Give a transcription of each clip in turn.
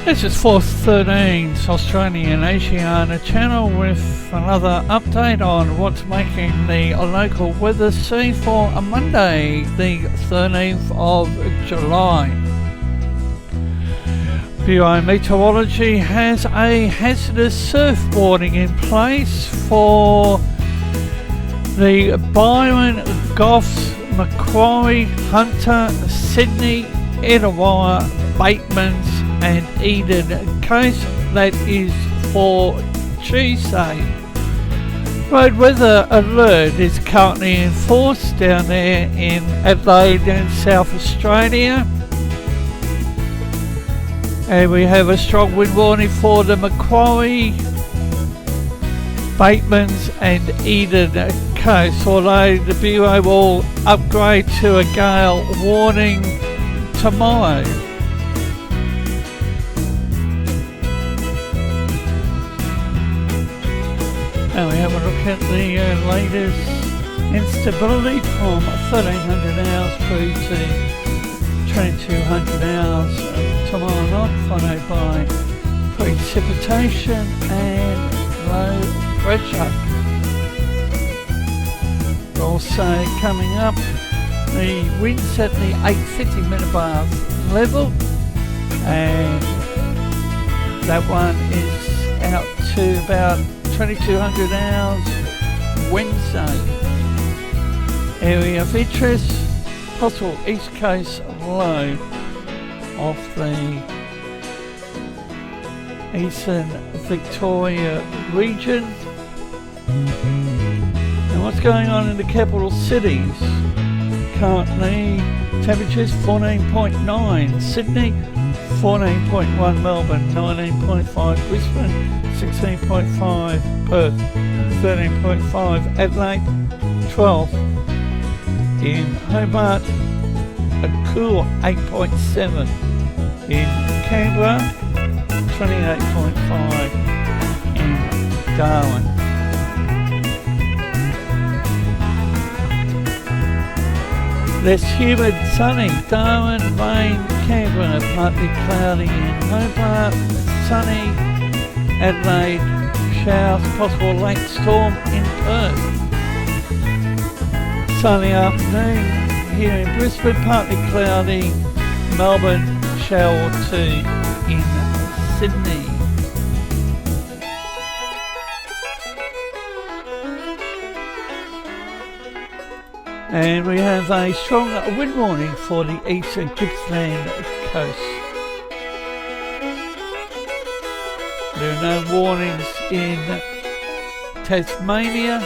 This is 413's Australian Oceania channel with another update on what's making the local weather scene for a Monday, the 13th of July. BI Meteorology has a hazardous surf warning in place for the Byron, Goffs, Macquarie, Hunter, Sydney, Etowah, Batemans and Eden Coast. That is for Tuesday. Road weather alert is currently in force down there in Adelaide and South Australia. And we have a strong wind warning for the Macquarie, Batemans and Eden Coast, although the Bureau will upgrade to a gale warning tomorrow. Now we have a look at the latest instability from 1300 hours through to 2200 hours tomorrow night, followed by precipitation and low pressure. Also coming up, the winds at the 850 millibar level, and that one is out to about 2200 hours Wednesday. Area of interest, possible east coast low off the eastern Victoria region. And what's going on in the capital cities? Currently temperatures 14.9 Sydney, 14.1 Melbourne, 19.5 Brisbane, 16.5 Perth, 13.5 Adelaide, 12 in Hobart, a cool 8.7 in Canberra, 28.5 in Darwin. Less humid, sunny, Darwin, rain, Canberra, partly cloudy in Hobart, sunny, Adelaide, showers, possible late storm in Perth. Sunny afternoon here in Brisbane, partly cloudy, Melbourne, shower or two in Sydney. And we have a strong wind warning for the eastern Gippsland coast. There are no warnings in Tasmania.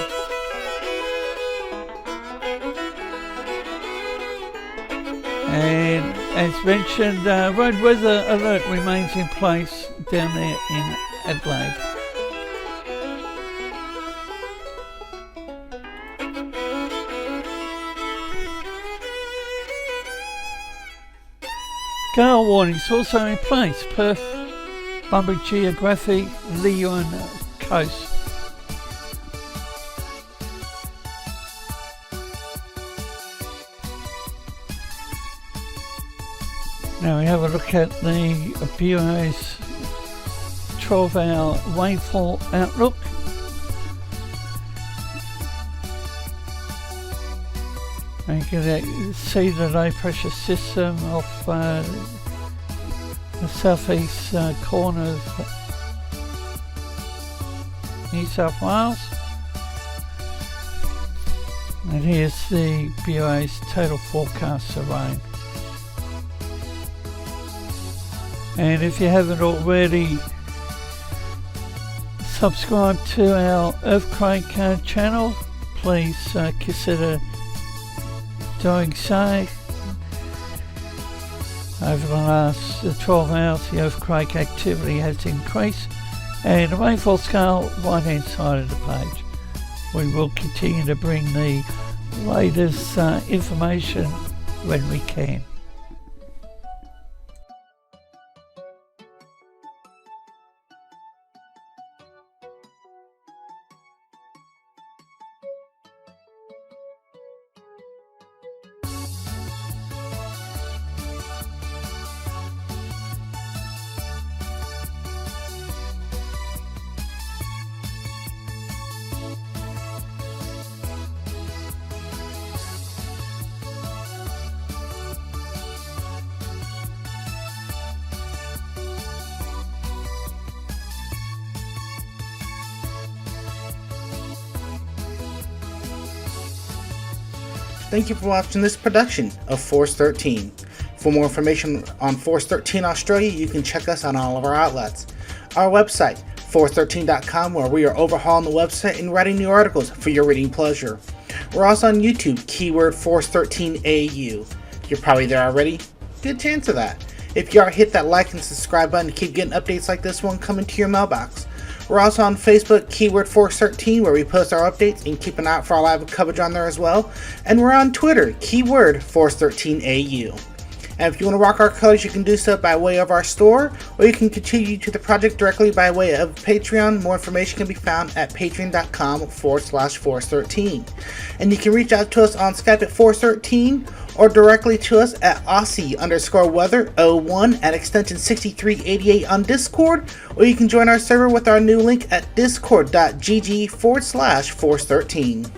And as mentioned, road weather alert remains in place down there in Adelaide. Gale warnings also in place, Perth, Bunbury Geographic, Leon Coast. Now we have a look at the Bureau's 12-hour rainfall outlook. And you can see the low pressure system off the southeast corner of New South Wales. And here's the Bureau's total forecast of rain. And if you haven't already subscribed to our earthquake channel, please consider doing so. Over the last 12 hours the earthquake activity has increased, and the rainfall scale right hand side of the page. We will continue to bring the latest information when we can. Thank you for watching this production of Force 13. For more information on Force 13 Australia, you can check us on all of our outlets. Our website, force13.com, where we are overhauling the website and writing new articles for your reading pleasure. We're also on YouTube, keyword Force13AU. You're probably there already. Good chance of that. If you are, hit that like and subscribe button to keep getting updates like this one coming to your mailbox. We're also on Facebook, keyword Force13, where we post our updates and keep an eye out for our live coverage on there as well. And we're on Twitter, keyword Force13AU. And if you want to rock our colors, you can do so by way of our store, or you can contribute to the project directly by way of Patreon. More information can be found at patreon.com/Force13. And you can reach out to us on Skype at Force13, or directly to us at Aussie_weather01 at extension 6388 on Discord, or you can join our server with our new link at discord.gg/Force13.